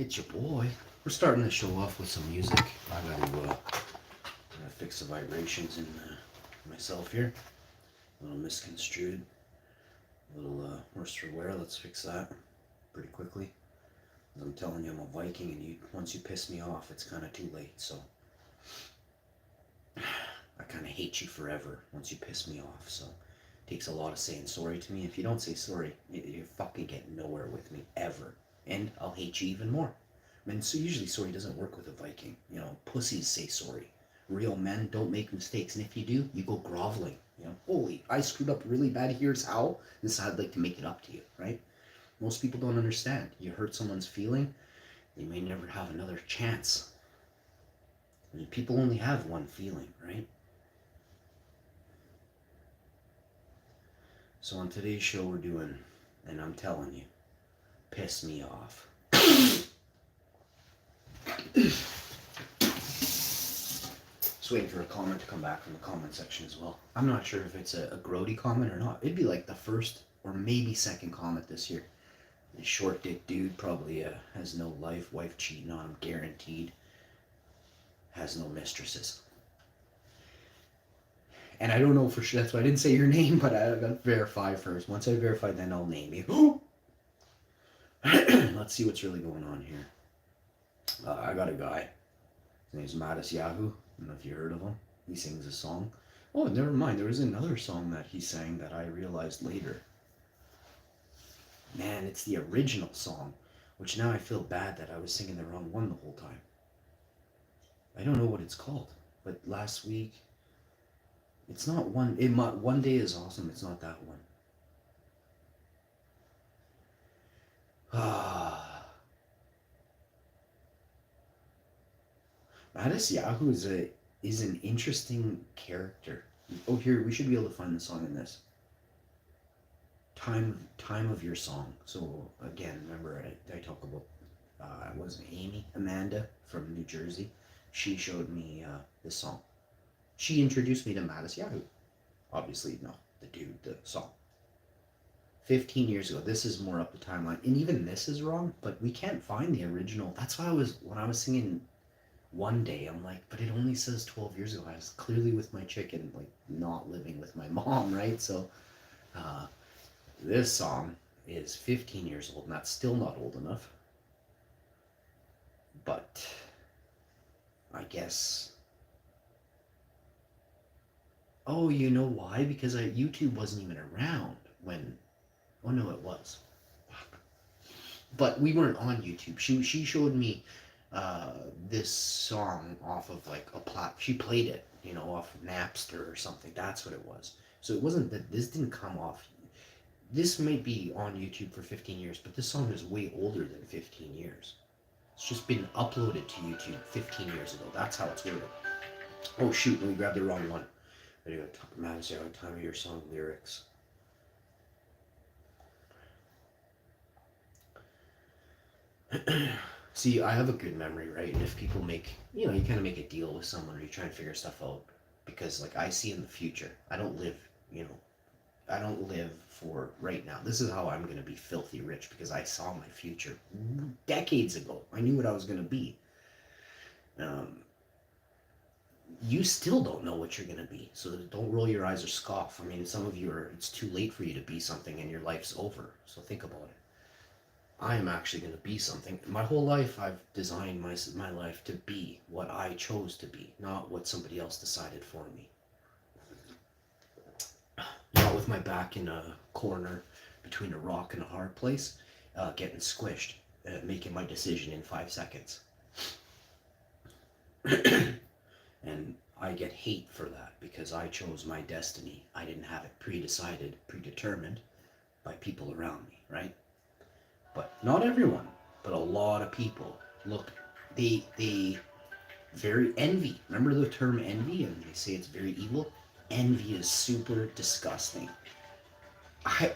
It's your boy. We're starting the show off with some music. I gotta fix the vibrations in myself here. A little misconstrued. A little worse for wear. Let's fix that pretty quickly. As I'm telling you, I'm a Viking, and once you piss me off, it's kind of too late. So I kind of hate you forever once you piss me off. So it takes a lot of saying sorry to me. If you don't say sorry, you fucking get nowhere with me ever, and I'll hate you even more. I mean, so usually sorry doesn't work with a Viking. You know, pussies say sorry. Real men don't make mistakes, and if you do, you go groveling. You know, holy, I screwed up really bad. Here's how. This is how I'd like to make it up to you, right? Most people don't understand. You hurt someone's feeling, they may never have another chance. I mean, people only have one feeling, right? So on today's show, we're doing, and I'm telling you, piss me off. Just waiting for a comment to come back from the comment section as well. I'm not sure if it's a grody comment or not. It'd be like the first or maybe second comment this year. The short dick dude probably has no life, wife cheating on him, guaranteed. Has no mistresses. And I don't know for sure, that's why I didn't say your name, but I gotta verify first. Once I verify, then I'll name you. Let's see what's really going on here. I got a guy. His name's Mattis Yahoo. I don't know if you heard of him. He sings a song. Oh, never mind. There was another song that he sang that I realized later. Man, it's the original song, which now I feel bad that I was singing the wrong one the whole time. I don't know what it's called, but last week, it's not one. One Day Is Awesome. It's not that one. Mattis Yahoo is an interesting character. Oh, here, we should be able to find the song in this. Time of Your Song. So again, remember I talk about was it Amanda from New Jersey. She showed me this song. She introduced me to Mattis Yahoo. Obviously, no, the dude, the song. 15 years ago. This is more up the timeline, and even this is wrong. But we can't find the original. That's why when I was singing One Day, I'm like, but it only says 12 years ago. I was clearly with my chick and like not living with my mom, right? So. This song is 15 years old, and that's still not old enough. But I guess. Oh, you know why? Because YouTube wasn't even around when. Oh no, it was. But we weren't on YouTube. She showed me this song off of like she played it, off of Napster or something. That's what it was. So it wasn't that this didn't come off. This might be on YouTube for 15 years, but this song is way older than 15 years. It's just been uploaded to YouTube 15 years ago. That's how it's worded. Oh shoot, we grabbed the wrong one. There you go, Mattis Yahoo, Time of Your Song lyrics. See, I have a good memory, right? And if people make, you kind of make a deal with someone or you try and figure stuff out. Because like I see in the future, I don't live for right now. This is how I'm going to be filthy rich because I saw my future decades ago. I knew what I was going to be. You still don't know what you're going to be. So don't roll your eyes or scoff. I mean, some of you it's too late for you to be something and your life's over. So think about it. I am actually going to be something. My whole life, I've designed my life to be what I chose to be, not what somebody else decided for me. Not with my back in a corner between a rock and a hard place, getting squished, making my decision in 5 seconds. And I get hate for that because I chose my destiny. I didn't have it predetermined by people around me, right? But not everyone, but a lot of people. Look, they very envy. Remember the term envy? And they say it's very evil. Envy is super disgusting. I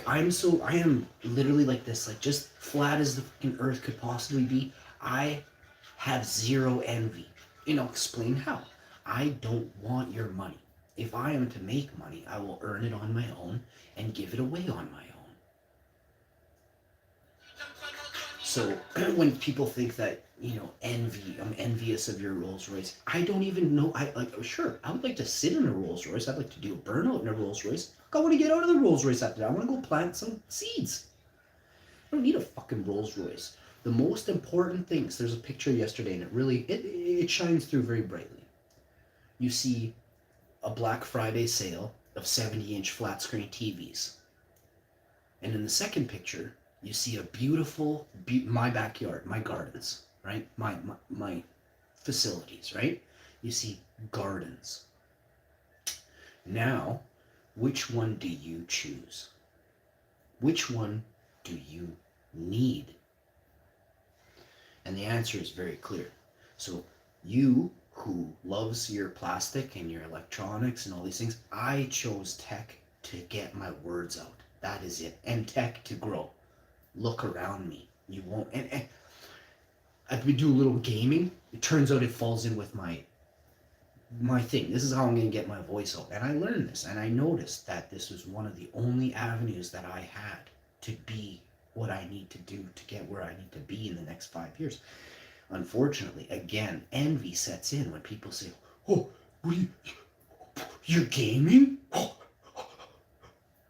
am literally like this, like just flat as the fucking earth could possibly be. I have zero envy. Explain how. I don't want your money. If I am to make money, I will earn it on my own and give it away on my own. So when people think that, envy, I'm envious of your Rolls Royce. I don't even know. I like, sure, I would like to sit in a Rolls Royce. I'd like to do a burnout in a Rolls Royce. I want to get out of the Rolls Royce after that. I want to go plant some seeds. I don't need a fucking Rolls Royce. The most important things, there's a picture yesterday and it shines through very brightly. You see a Black Friday sale of 70-inch flat screen TVs. And in the second picture, you see a beautiful, my backyard, my gardens, right? My facilities, right? You see gardens. Now, which one do you choose? Which one do you need? And the answer is very clear. So you who loves your plastic and your electronics and all these things, I chose tech to get my words out. That is it. And tech to grow. Look around me. You won't. And I've been doing a little gaming. It turns out it falls in with my thing. This is how I'm going to get my voice out. And I learned this, and I noticed that this was one of the only avenues that I had to be what I need to do to get where I need to be in the next 5 years. Unfortunately, again, envy sets in when people say, "Oh, you're gaming?"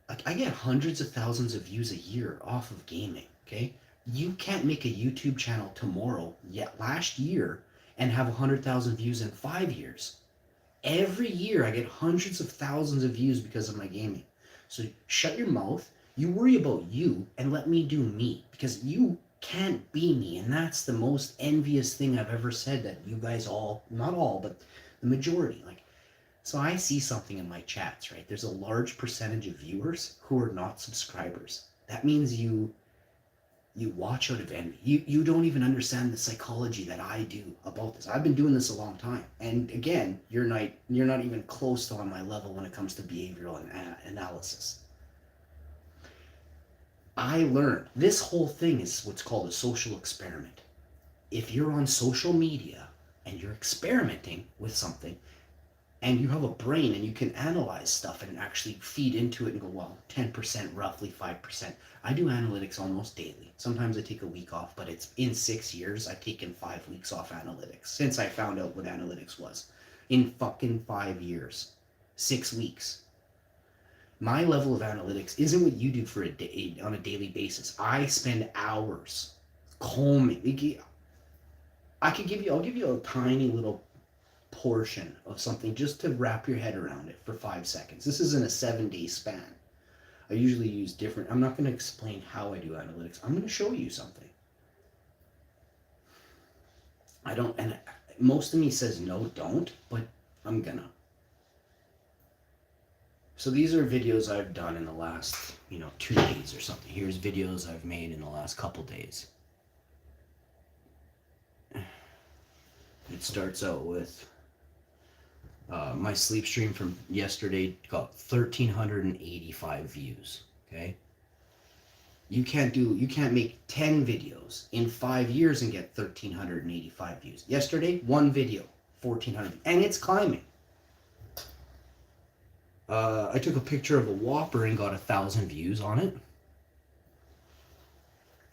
Like, I get hundreds of thousands of views a year off of gaming, okay? You can't make a YouTube channel tomorrow, yet last year, and have 100,000 views in 5 years. Every year I get hundreds of thousands of views because of my gaming. So shut your mouth, you worry about you, and let me do me. Because you can't be me, and that's the most envious thing I've ever said, that you guys all, not all, but the majority, like, so I see something in my chats, right? There's a large percentage of viewers who are not subscribers. That means you watch out of envy. You don't even understand the psychology that I do about this. I've been doing this a long time. And again, you're not even close to on my level when it comes to behavioral analysis. I learned this whole thing is what's called a social experiment. If you're on social media and you're experimenting with something, and you have a brain and you can analyze stuff and actually feed into it and go, well, 10%, roughly 5%. I do analytics almost daily. Sometimes I take a week off, but it's in 6 years, I've taken 5 weeks off analytics since I found out what analytics was. In fucking 5 years, 6 weeks. My level of analytics isn't what you do for a day on a daily basis. I spend hours combing. I'll give you a tiny little portion of something just to wrap your head around it for 5 seconds. This isn't a 7-day span. I usually use different. I'm not going to explain how I do analytics. I'm going to show you something. I don't, and most of me says no, don't, but I'm gonna. So these are videos I've done in the last, 2 days or something. Here's videos I've made in the last couple days. It starts out with my sleep stream from yesterday got 1,385 views. Okay. You can't make 10 videos in 5 years and get 1,385 views. Yesterday, one video, 1,400, and it's climbing. I took a picture of a Whopper and got 1,000 views on it.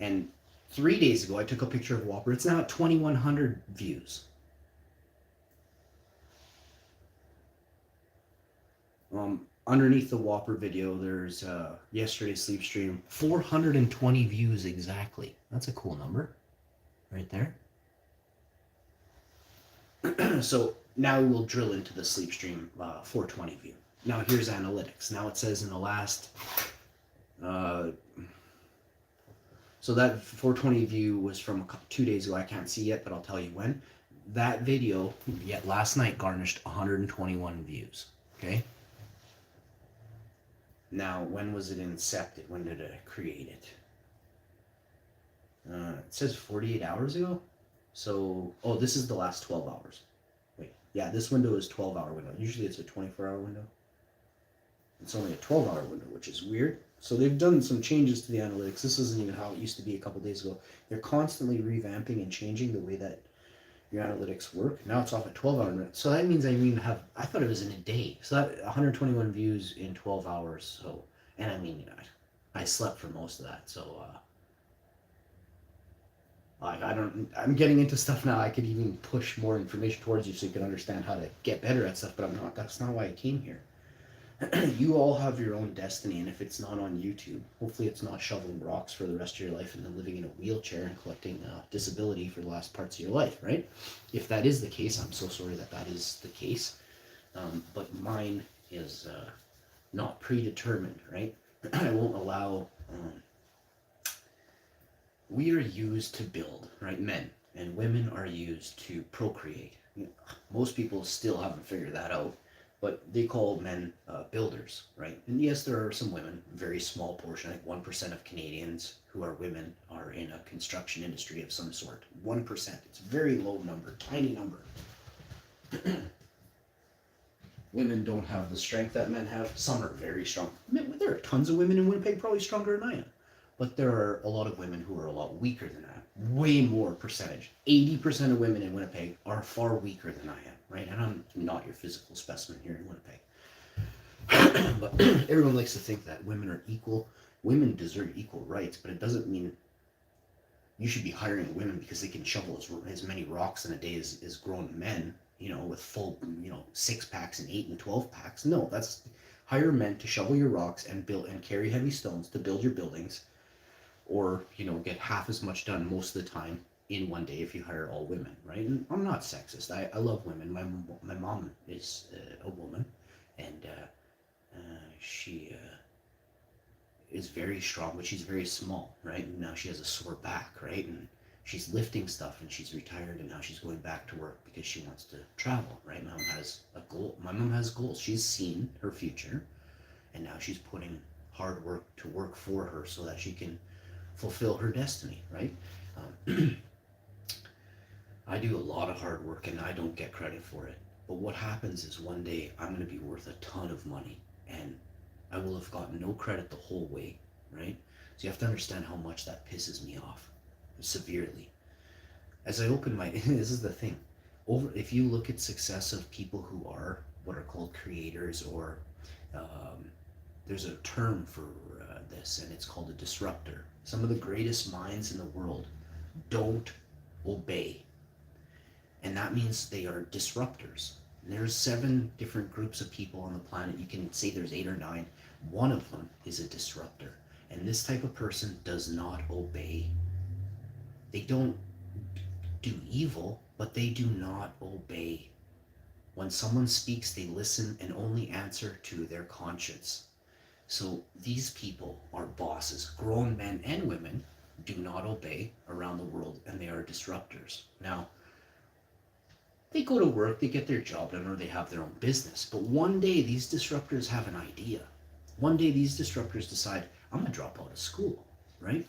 And 3 days ago, I took a picture of a Whopper. It's now at 2,100 views. Underneath the Whopper video, there's yesterday's sleep stream, 420 views exactly. That's a cool number, right there. So now we'll drill into the sleep stream 420 view. Now here's analytics. Now it says in the last, so that 420 view was from 2 days ago. I can't see yet, but I'll tell you when. That video, yet last night, garnished 121 views. Okay. Now, when was it incepted? When did I create it? It says 48 hours ago. So, this is the last 12 hours. Wait, yeah, this window is 12-hour window. Usually it's a 24-hour window. It's only a 12-hour window, which is weird. So they've done some changes to the analytics. This isn't even how it used to be a couple days ago. They're constantly revamping and changing the way that your analytics work. Now it's off at 12-hour minutes. So that means I thought it was in a day. So that 121 views in 12 hours. So, and I slept for most of that. So, I'm getting into stuff now. I could even push more information towards you so you can understand how to get better at stuff, but I'm not. That's not why I came here. You all have your own destiny, and if it's not on YouTube, hopefully it's not shoveling rocks for the rest of your life and then living in a wheelchair and collecting disability for the last parts of your life, right? If that is the case, I'm so sorry that that is the case. But mine is not predetermined, right? I won't allow. We are used to build, right? Men and women are used to procreate. Most people still haven't figured that out, but they call men builders, right? And yes, there are some women, very small portion, like 1% of Canadians who are women are in a construction industry of some sort. 1%. It's a very low number, tiny number. Women don't have the strength that men have. Some are very strong. There are tons of women in Winnipeg probably stronger than I am. But there are a lot of women who are a lot weaker than that. Way more percentage. 80% of women in Winnipeg are far weaker than I am, right? And I'm not your physical specimen here in Winnipeg. But everyone likes to think that women are equal. Women deserve equal rights, but it doesn't mean you should be hiring women because they can shovel as many rocks in a day as grown men, with full, 6-packs and 8 and 12 packs. No, that's hire men to shovel your rocks and build and carry heavy stones to build your buildings, or get half as much done most of the time in one day if you hire all women, right? And I'm not sexist. I love women. My mom is a woman, and she is very strong, but she's very small, right? And now she has a sore back, right? And she's lifting stuff, and she's retired, and now she's going back to work because she wants to travel, right? My mom has a goal. My mom has goals. She's seen her future, and now she's putting hard work to work for her so that she can fulfill her destiny, right? I do a lot of hard work and I don't get credit for it. But what happens is one day I'm going to be worth a ton of money and I will have gotten no credit the whole way, right? So you have to understand how much that pisses me off severely. As I open my, this is the thing, if you look at success of people who are what are called creators, or there's a term for this, and it's called a disruptor. Some of the greatest minds in the world don't obey, and that means they are disruptors. And there's 7 different groups of people on the planet. You can say there's 8 or 9. One of them is a disruptor, and this type of person does not obey. They don't do evil, but they do not obey. When someone speaks, they listen and only answer to their conscience. So these people are bosses. Grown men and women do not obey around the world, and they are disruptors. Now, they go to work, they get their job done, or they have their own business. But one day, these disruptors have an idea. One day, these disruptors decide, I'm going to drop out of school, right?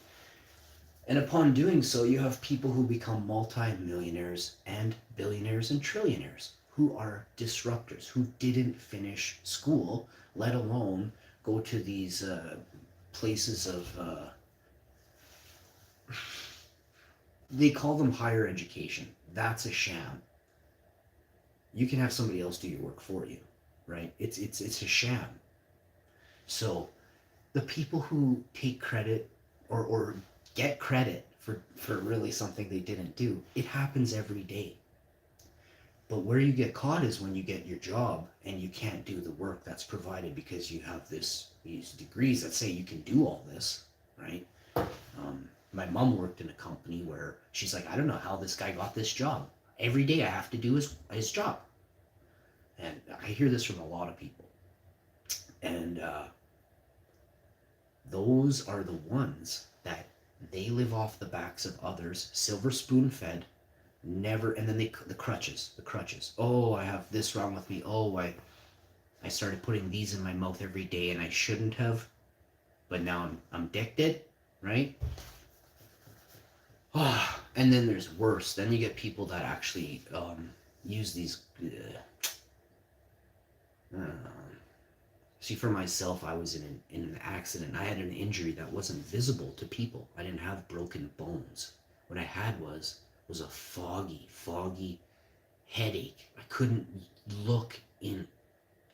And upon doing so, you have people who become multi-millionaires and billionaires and trillionaires who are disruptors, who didn't finish school, let alone go to these places of, they call them higher education. That's a sham. You can have somebody else do your work for you, right? It's a sham. So the people who take credit or get credit for really something they didn't do, it happens every day. But where you get caught is when you get your job and you can't do the work that's provided because you have these degrees that say you can do all this, right? My mom worked in a company where she's like, I don't know how this guy got this job. Every day I have to do his job. And I hear this from a lot of people. And those are the ones that they live off the backs of others, silver spoon fed, never, and then the crutches. Oh, I have this wrong with me. Oh, I started putting these in my mouth every day and I shouldn't have, but now I'm addicted, right? Oh, and then there's worse. Then you get people that actually use these. See, for myself, I was in an accident. I had an injury that wasn't visible to people. I didn't have broken bones. What I had was a foggy headache. I couldn't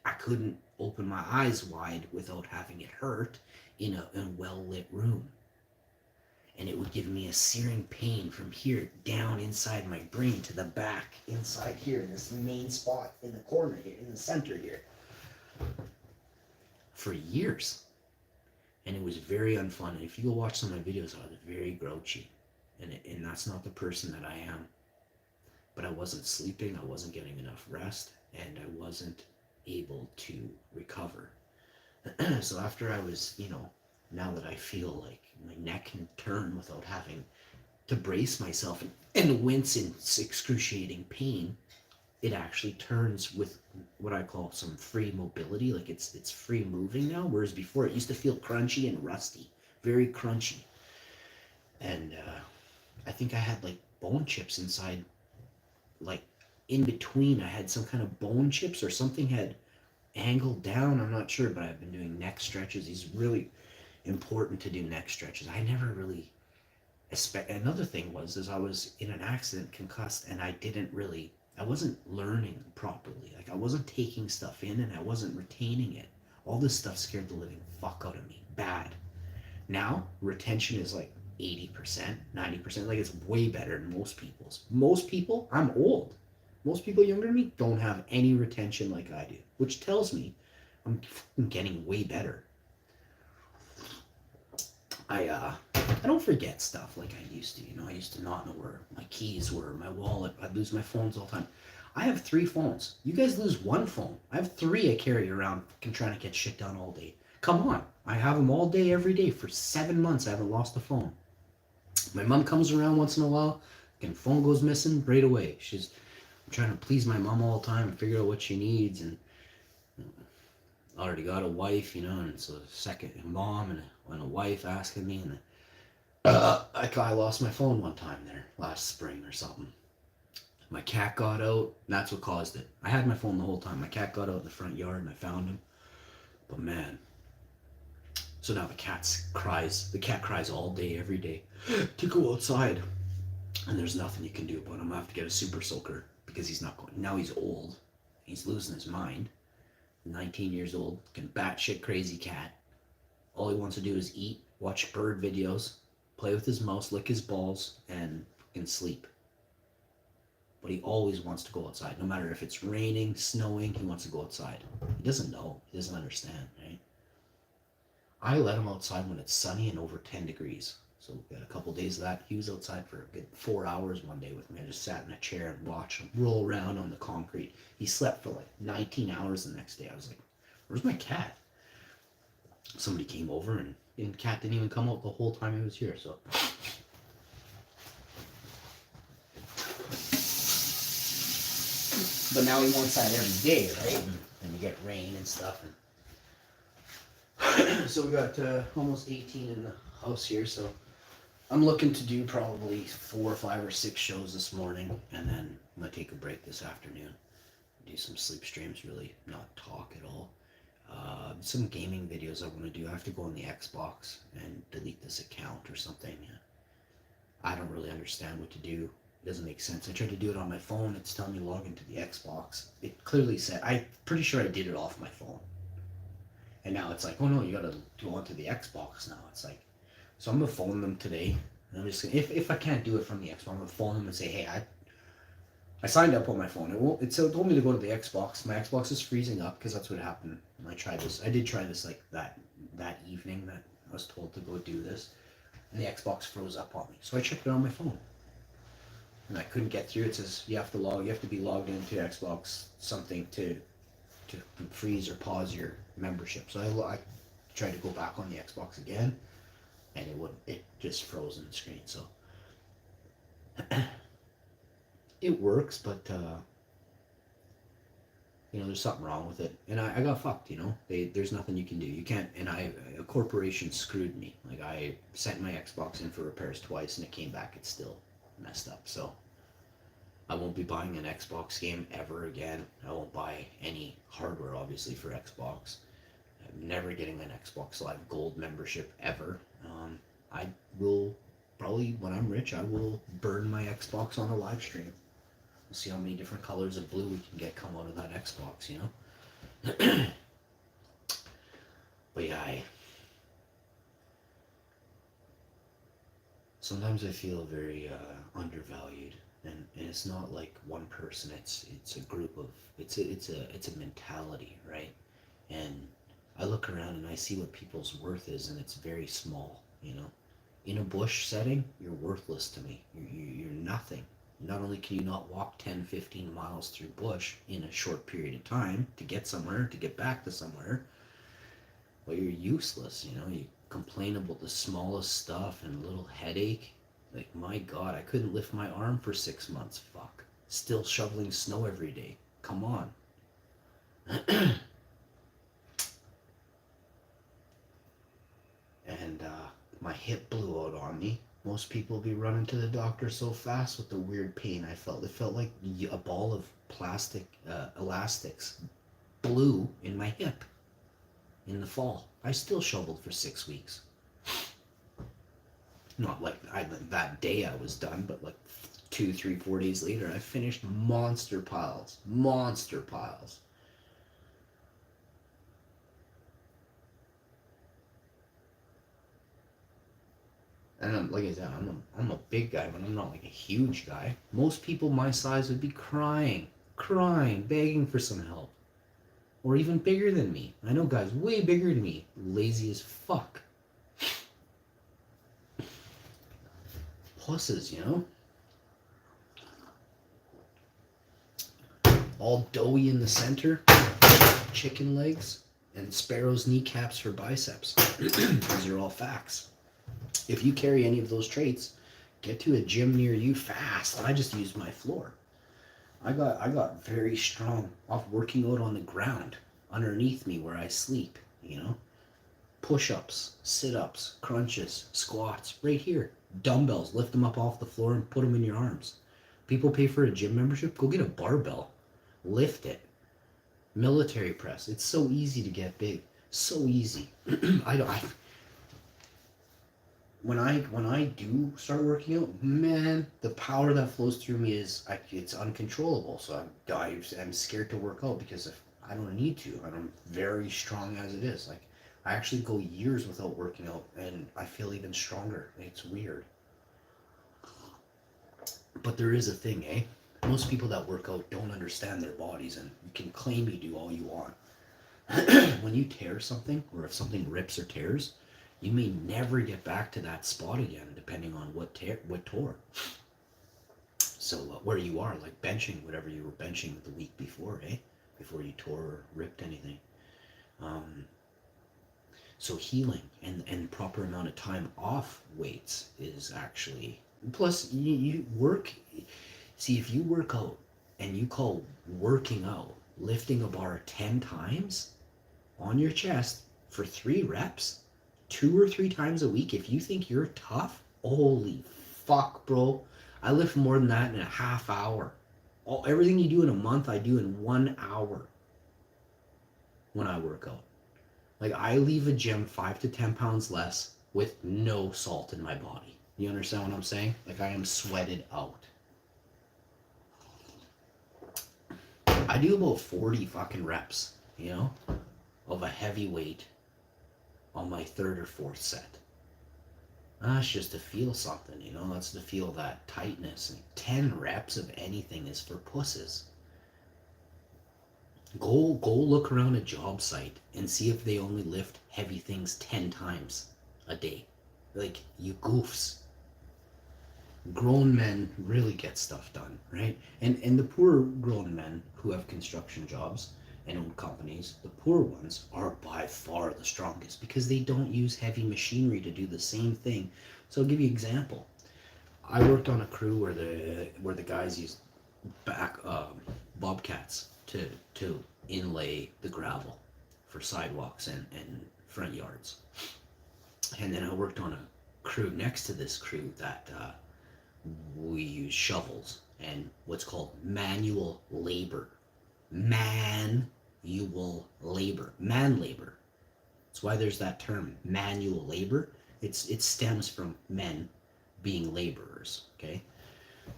I couldn't open my eyes wide without having it hurt in a well-lit room. and it would give me a searing pain from here down inside my brain to the back inside here, this main spot in the corner here, in the center here, for years. And it was very unfun. And if you go watch some of my videos, I was very grouchy, and that's not the person that I am. But I wasn't sleeping, I wasn't getting enough rest, and I wasn't able to recover. So after I was, now that I feel like my neck can turn without having to brace myself and wince in excruciating pain, it actually turns with what I call some free mobility. Like it's free moving now, whereas before it used to feel crunchy and rusty, very crunchy. And I think I had like bone chips inside, like in between. I had some kind of bone chips or something had angled down. I'm not sure, but I've been doing neck stretches. It's really important to do neck stretches. I never really another thing was is I was in an accident, concussed, and I wasn't learning properly. Like I wasn't taking stuff in and I wasn't retaining it. All this stuff scared the living fuck out of me. Bad. Now retention is like 80%, 90%. Like it's way better than most people's. Most people, I'm old. Most people younger than me don't have any retention like I do, which tells me I'm getting way better. I don't forget stuff like I used to. I used to not know where my keys were, my wallet. I'd lose my phones all the time. I have 3 phones. You guys lose 1 phone. I have 3 I carry around trying to get shit done all day. Come on. I have them all day, every day. For 7 months, I haven't lost a phone. My mom comes around once in a while, and phone goes missing right away. I'm trying to please my mom all the time and figure out what she needs, and I already got a wife, and so a second mom and a wife asking me, and I lost my phone one time there last spring or something. My cat got out, and that's what caused it. I had my phone the whole time. My cat got out in the front yard, and I found him. But man, so now the cat cries all day, every day to go outside, and there's nothing you can do about him. I'm gonna have to get a super soaker because he's not going. Now he's old, he's losing his mind. 19 years old, batshit crazy cat. All he wants to do is eat, watch bird videos, play with his mouse, lick his balls, and sleep. But he always wants to go outside. No matter if it's raining, snowing, he wants to go outside. He doesn't know. He doesn't understand, right? I let him outside when it's sunny and over 10 degrees. So we had a couple days of that. He was outside for a good 4 hours one day with me. I just sat in a chair and watched him roll around on the concrete. He slept for like 19 hours the next day. I was like, where's my cat? Somebody came over and the cat didn't even come out the whole time he was here. So but now he wants that every day, right? And you get rain and stuff. So we got almost 18 in the house here, so I'm looking to do probably 4 or 5 or 6 shows this morning, and then I'm gonna take a break this afternoon, do some sleep streams, really not talk at all. Some gaming videos I want to do. I have to go on the Xbox and delete this account or something. I don't really understand what to do. It doesn't make sense. I tried to do it on my phone. It's telling me log into the Xbox. It clearly said, I'm pretty sure I did it off my phone. And now it's like, oh no, you gotta go onto the Xbox now. It's like, so I'm gonna phone them today. And I'm just gonna, if I can't do it from the Xbox, I'm gonna phone them and say, hey, I signed up on my phone. It told me to go to the Xbox. My Xbox is freezing up because that's what happened when I tried this. I did try this like that evening that I was told to go do this, and the Xbox froze up on me. So I checked it on my phone, and I couldn't get through. It says you have to be logged into Xbox something to freeze or pause your membership. So I tried to go back on the Xbox again, and it just froze in the screen. So it works, but there's something wrong with it, and I got fucked. There's nothing you can do. You can't. And a corporation screwed me. Like, I sent my Xbox in for repairs twice, and it came back. It's still messed up. So I won't be buying an Xbox game ever again. I won't buy any hardware, obviously, for Xbox. I'm never getting an Xbox Live Gold membership ever. I will probably, when I'm rich, I will burn my Xbox on a live stream. We'll see how many different colors of blue we can get come out of that Xbox, But yeah, sometimes I feel very undervalued, and it's not like one person. It's a group of it's a mentality, right? And I look around and I see what people's worth is, and it's very small. You know, in a bush setting, you're worthless to me. You're nothing. Not only can you not walk 10, 15 miles through bush in a short period of time to get somewhere, to get back to somewhere, but you're useless. You know, you complain about the smallest stuff and a little headache. Like, my God, I couldn't lift my arm for 6 months. Fuck. Still shoveling snow every day. Come on. And my hip blew out on me. Most people be running to the doctor so fast with the weird pain I felt. It felt like a ball of plastic elastics blew in my hip in the fall. I still shoveled for 6 weeks. Not like that day I was done, but like 2, 3, 4 days later, I finished monster piles. Monster piles. And like I said, I'm a big guy, but I'm not like a huge guy. Most people my size would be crying, begging for some help. Or even bigger than me. I know guys way bigger than me, lazy as fuck. Pusses, you know? All doughy in the center, chicken legs, and sparrow's kneecaps for biceps. These are all facts. If you carry any of those traits, get to a gym near you fast. I just used my floor. I got very strong off working out on the ground underneath me where I sleep, you know? Push-ups, sit-ups, crunches, squats, right here. Dumbbells, lift them up off the floor and put them in your arms. People pay for a gym membership, go get a barbell. Lift it. Military press. It's so easy to get big. So easy. When I do start working out, man, the power that flows through me it's uncontrollable. So I'm scared to work out because if I don't need to, I'm very strong as it is. Like, I actually go years without working out, and I feel even stronger. It's weird. But there is a thing, eh? Most people that work out don't understand their bodies, and you can claim you do all you want. When you tear something, or if something rips or tears, you may never get back to that spot again, depending on what tore. So where you are, like benching, whatever you were benching the week before, eh? Before you tore or ripped anything. So healing and proper amount of time off weights is actually, plus you work. See, if you work out and you call working out lifting a bar 10 times on your chest for 3 reps, 2 or 3 times a week, if you think you're tough, holy fuck, bro. I lift more than that in a half hour. Everything you do in a month, I do in 1 hour when I work out. Like, I leave a gym 5 to 10 pounds less with no salt in my body. You understand what I'm saying? Like, I am sweated out. I do about 40 fucking reps, you know, of a heavy weight on my 3rd or 4th set. That's just to feel something, you know, that's to feel that tightness. And 10 reps of anything is for pusses. Go look around a job site and see if they only lift heavy things 10 times a day. Like, you goofs. Grown men really get stuff done, right? And the poor grown men who have construction jobs and own companies, the poor ones are by far the strongest because they don't use heavy machinery to do the same thing. So I'll give you an example. I worked on a crew where the guys used bobcats to inlay the gravel for sidewalks and front yards. And then I worked on a crew next to this crew that we use shovels and what's called manual labor. Man labor. That's why there's that term, manual labor. It stems from men being laborers, okay?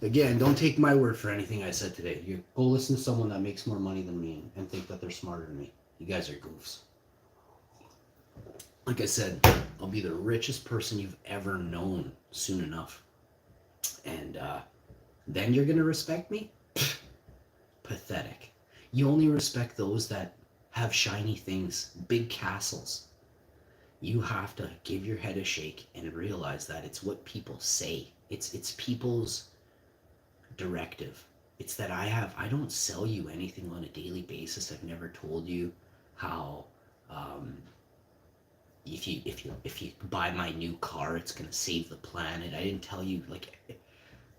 Again, don't take my word for anything I said today. You go listen to someone that makes more money than me and think that they're smarter than me. You guys are goofs. Like I said, I'll be the richest person you've ever known soon enough. And then you're going to respect me? Pathetic. You only respect those that have shiny things, big castles. You have to give your head a shake and realize that it's what people say. It's people's directive. It's that I don't sell you anything on a daily basis. I've never told you how um, if you buy my new car, it's gonna save the planet. I didn't tell you, like,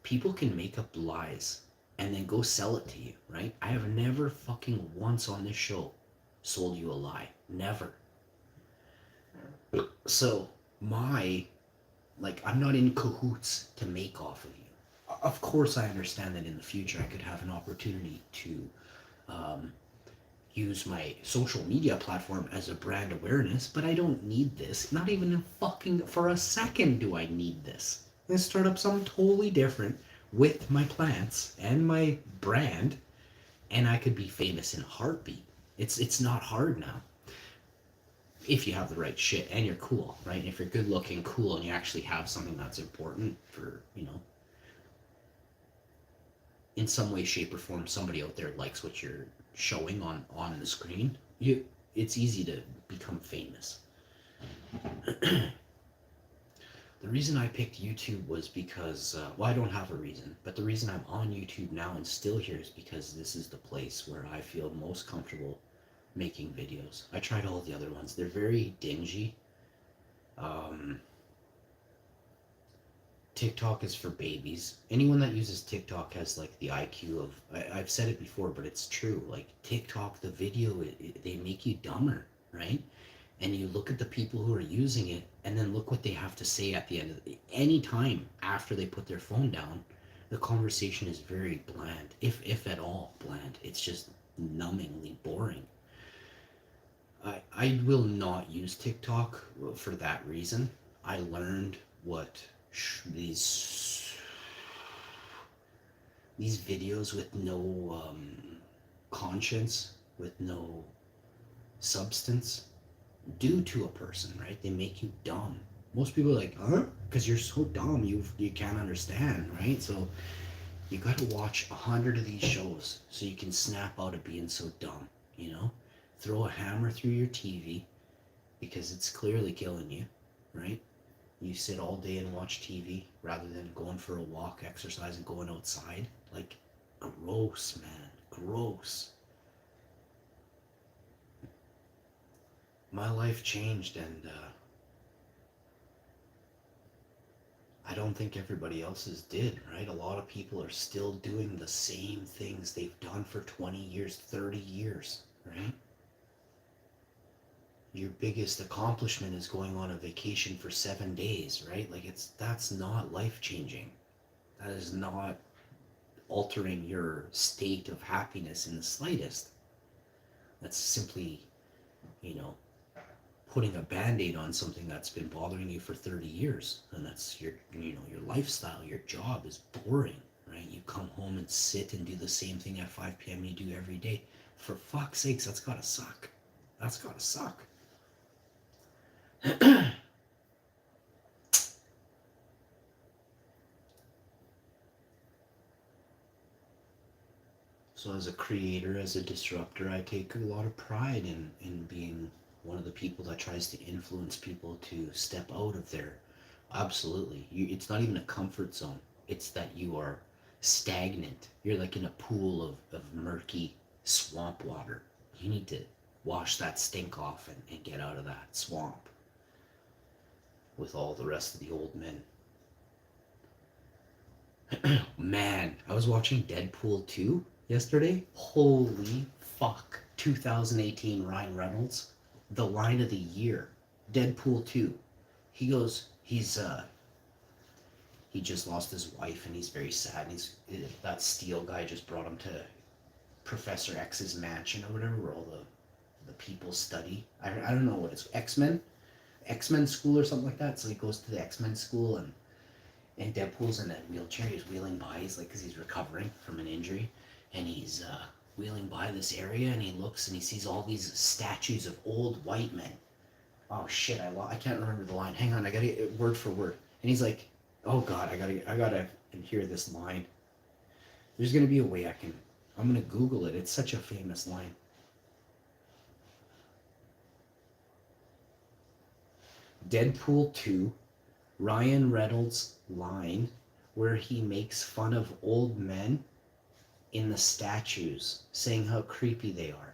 people can make up lies and then go sell it to you, right? I have never fucking once on this show sold you a lie. Never. So I'm not in cahoots to make off of you. Of course, I understand that in the future I could have an opportunity to um, use my social media platform as a brand awareness, but I don't need this. Not even in fucking for a second do I need this. I'm gonna start up something totally different with my plants and my brand, and I could be famous in a heartbeat. It's not hard now. If you have the right shit and you're cool, right? If you're good looking, cool, and you actually have something that's important for, in some way, shape, or form, somebody out there likes what you're showing on the screen. It's easy to become famous. The reason I picked YouTube was because, well, I don't have a reason, but the reason I'm on YouTube now and still here is because this is the place where I feel most comfortable making videos. I tried all the other ones. They're very dingy. TikTok is for babies. Anyone that uses TikTok has like the IQ of, I've said it before, but it's true. Like TikTok, the video, they make you dumber, right? And you look at the people who are using it, and then look what they have to say at the end of any time after they put their phone down. The conversation is very bland, if at all bland. It's just numbingly boring. I will not use TikTok for that reason. I learned what these videos with no conscience, with no substance, do to a person, right? They make you dumb. Most people are like, huh? Because you're so dumb, you can't understand, right? So you got to watch 100 of these shows so you can snap out of being so dumb, you know? Throw a hammer through your TV because it's clearly killing you, right? You sit all day and watch TV rather than going for a walk, exercise, and going outside. Like, gross, man. Gross. My life changed, and I don't think everybody else's did, right? A lot of people are still doing the same things they've done for 20 years, 30 years, right? Your biggest accomplishment is going on a vacation for 7 days, right? Like that's not life changing. That is not altering your state of happiness in the slightest. That's simply, putting a band-aid on something that's been bothering you for 30 years. And that's your lifestyle, your job is boring, right? You come home and sit and do the same thing at 5 p.m. you do every day. For fuck's sakes, that's gotta suck. That's gotta suck. So as a creator, as a disruptor, I take a lot of pride in being one of the people that tries to influence people to step out of their, absolutely. It's not even a comfort zone. It's that you are stagnant. You're like in a pool of murky swamp water. You need to wash that stink off and get out of that swamp with all the rest of the old men. Man, I was watching Deadpool 2 yesterday. Holy fuck. 2018 Ryan Reynolds. The line of the year. Deadpool 2. He goes, he just lost his wife and he's very sad. And that Steel guy just brought him to Professor X's mansion or whatever, where all the people study. I don't know what it's, X-Men school or something like that. So he goes to the X-Men school, and Deadpool's in a wheelchair. He's wheeling by. He's like, because he's recovering from an injury, and he's wheeling by this area, and he looks and he sees all these statues of old white men. Oh shit! I can't remember the line. Hang on, I got it word for word. And he's like, Oh God, I gotta hear this line. There's gonna be a way I can. I'm gonna Google it. It's such a famous line. Deadpool 2, Ryan Reynolds' line where he makes fun of old men in the statues, saying how creepy they are.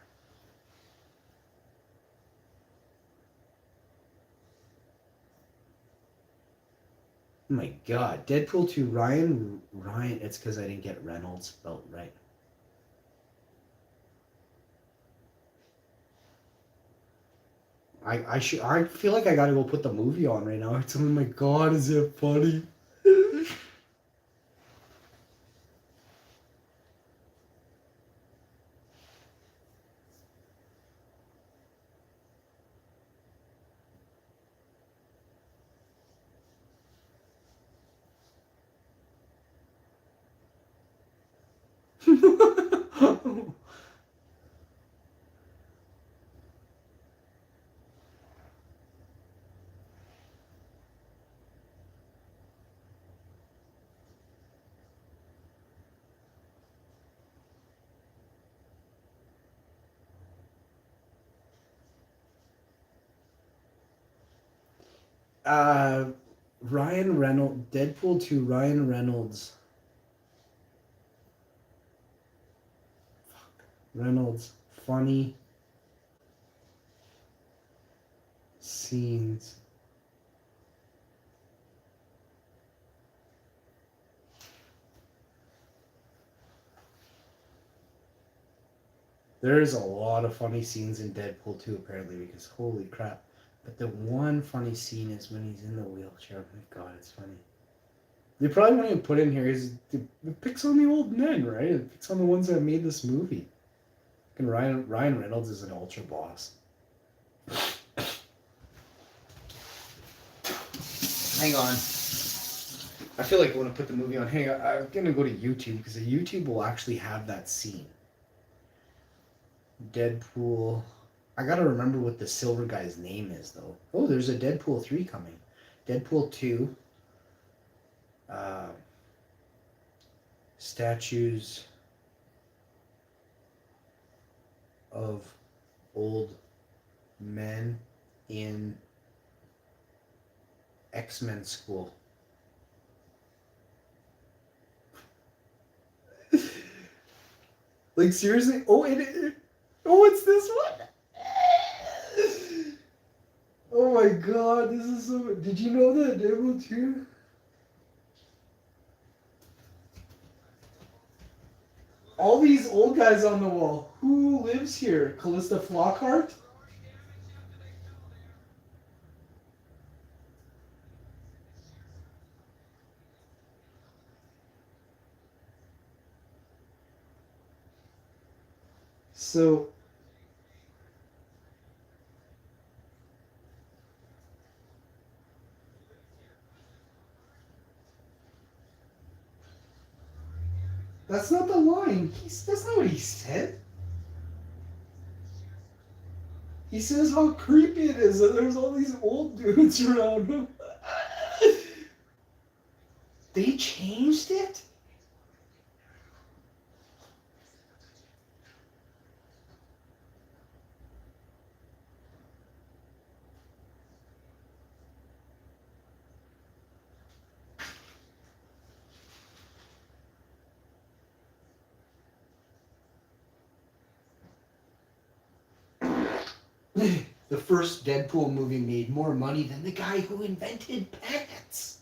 Oh my God, Deadpool 2, Ryan. It's because I didn't get Reynolds spelled right. I feel like I gotta go put the movie on right now. It's, oh my God, is it funny? uh, Ryan Reynolds, Deadpool 2, Ryan Reynolds. Reynolds, funny scenes. There's a lot of funny scenes in Deadpool 2, apparently, because holy crap. But the one funny scene is when he's in the wheelchair. Oh my God, it's funny. They probably won't even put in here is it picks on the old men, right? It picks on the ones that made this movie. And Ryan Reynolds is an ultra boss. Hang on. I feel like I want to put the movie on. Hang on. I'm gonna go to YouTube because YouTube will actually have that scene. Deadpool. I gotta remember what the silver guy's name is though. Oh, there's a Deadpool 3 coming. Deadpool 2. Statues of old men in X-Men school. Like seriously? Oh, oh, it's this one. Oh my God, this is so. Did you know that Deadpool 2? All these old guys on the wall. Who lives here? Callista Flockhart? So that's not the line. That's not what he said. He says how creepy it is that there's all these old dudes around him. They changed it? The first Deadpool movie made more money than the guy who invented pants.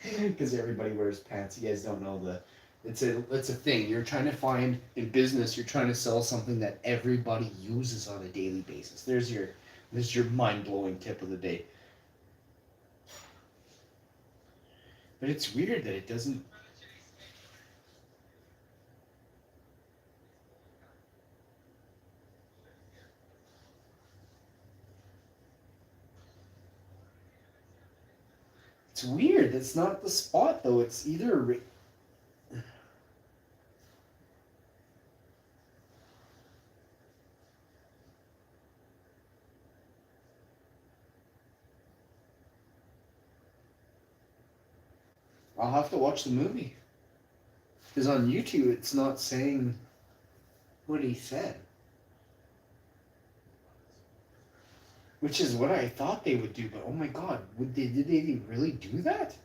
Because everybody wears pants. You guys don't know it's a thing. You're trying to find in business. You're trying to sell something that everybody uses on a daily basis. There's your mind blowing tip of the day. But it's weird that it doesn't. It's weird. It's not the spot though. It's either. I'll have to watch the movie. Because on YouTube, it's not saying what he said. Which is what I thought they would do, but oh my god, did they really do that?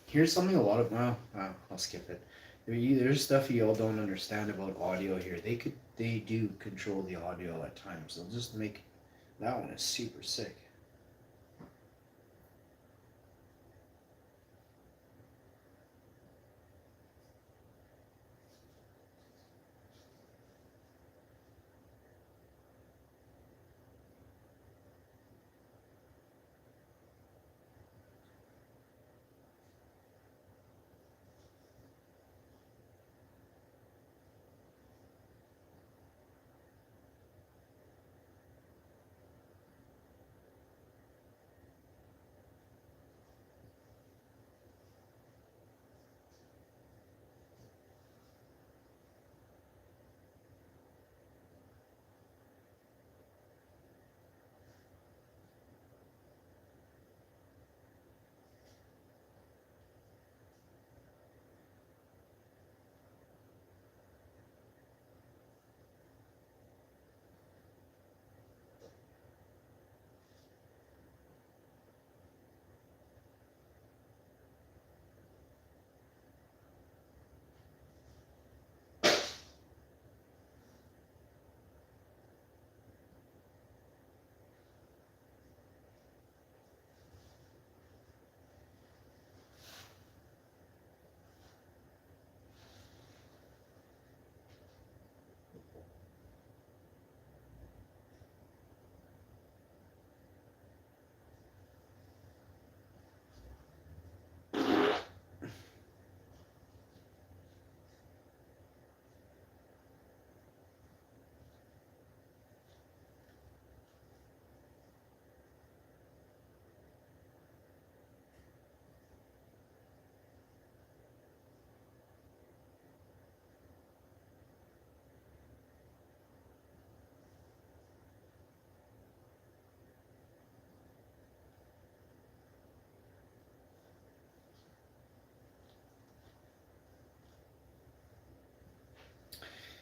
Here's something a lot of, well, I'll skip it. There's stuff you all don't understand about audio here. They do control the audio at times. They'll just make, that one is super sick.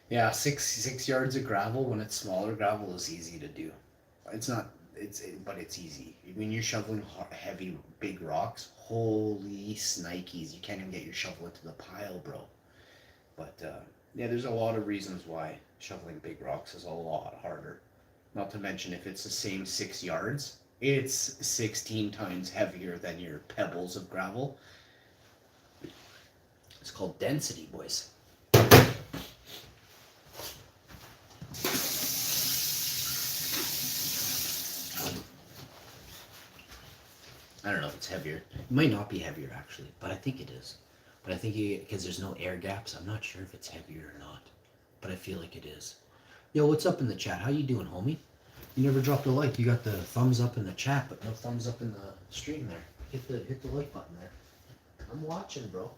Yeah, six yards of gravel when it's smaller gravel is easy to do. It's not. But it's easy. When you're shoveling heavy, big rocks, holy snikes, you can't even get your shovel into the pile, bro. But yeah, there's a lot of reasons why shoveling big rocks is a lot harder. Not to mention if it's the same 6 yards, it's 16 times heavier than your pebbles of gravel. It's called density, boys. I don't know if it's heavier. It might not be heavier actually, but I think it is. But I think because there's no air gaps, I'm not sure if it's heavier or not. But I feel like it is. Yo, what's up in the chat? How you doing, homie? You never dropped a like. You got the thumbs up in the chat, but no thumbs up in the stream there. Hit the like button there. I'm watching, bro.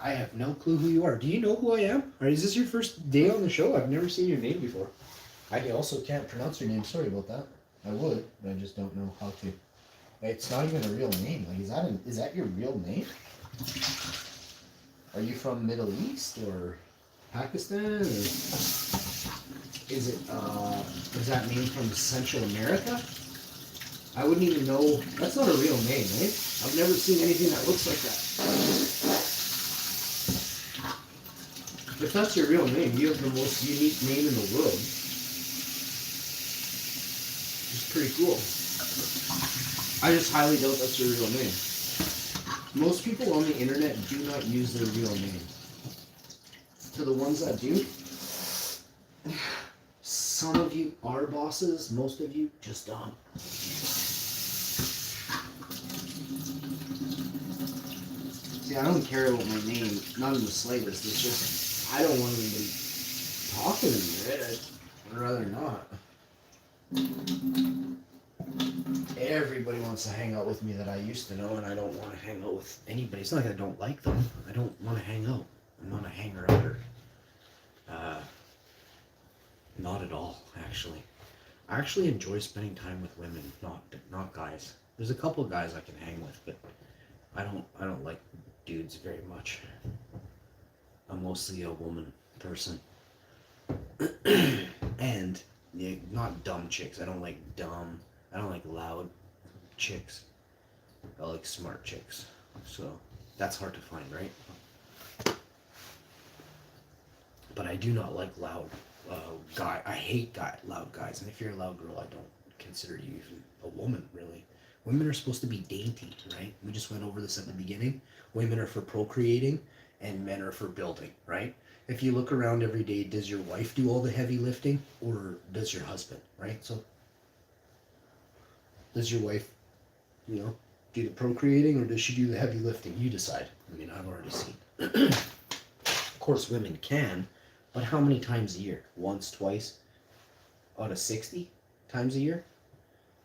I have no clue who you are. Do you know who I am? Or is this your first day on the show? I've never seen your name before. I also can't pronounce your name. Sorry about that. I would, but I just don't know how to. It's not even a real name. Like, is that your real name? Are you from Middle East or Pakistan? Or is that name from Central America? I wouldn't even know. That's not a real name, eh? I've never seen anything that looks like that. If that's your real name, you have the most unique name in the world. It's pretty cool. I just highly doubt that's your real name. Most people on the internet do not use their real name. To the ones that do, some of you are bosses, most of you just don't. See, I don't care about my name, not in the slightest. It's just, I don't want anybody talking to me. I'd rather not. Everybody wants to hang out with me that I used to know, and I don't want to hang out with anybody. It's not like I don't like them. I don't want to hang out. I'm not a hanger-outer. Not at all, actually. I actually enjoy spending time with women, not guys. There's a couple of guys I can hang with, but I don't like dudes very much. I'm mostly a woman person. And yeah, not dumb chicks. I don't like dumb. I don't like loud chicks. I like smart chicks. So that's hard to find, right? But I do not like loud guy. I hate loud guys. And if you're a loud girl, I don't consider you even a woman, really. Women are supposed to be dainty, right? We just went over this at the beginning. Women are for procreating, and men are for building, right? If you look around every day, does your wife do all the heavy lifting, or does your husband, right? So, does your wife, do the procreating, or does she do the heavy lifting? You decide. I mean, I've already seen. Of course, women can, but how many times a year? Once, twice, out of 60 times a year?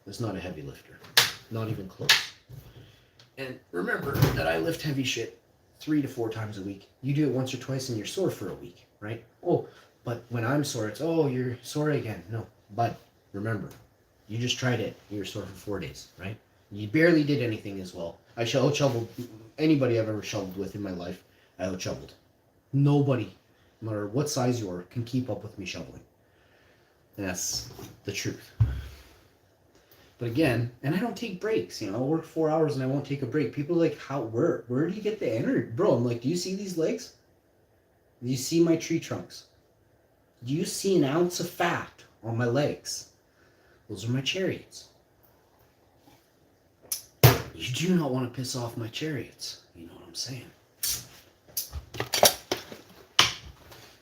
That's not a heavy lifter. Not even close. And remember that I lift heavy shit 3 to 4 times a week. You do it once or twice and you're sore for a week, right? Oh, but when I'm sore, it's, oh, you're sore again. No, but remember, you just tried it. You were sore for 4 days, right? You barely did anything as well. I out-shoveled anybody I've ever shoveled with in my life. I out-shoveled. Nobody, no matter what size you are, can keep up with me shoveling. And that's the truth. But again, and I don't take breaks, I'll work 4 hours and I won't take a break. People are like, where do you get the energy? Bro, I'm like, do you see these legs? Do you see my tree trunks? Do you see an ounce of fat on my legs? Those are my chariots. You do not want to piss off my chariots. You know what I'm saying?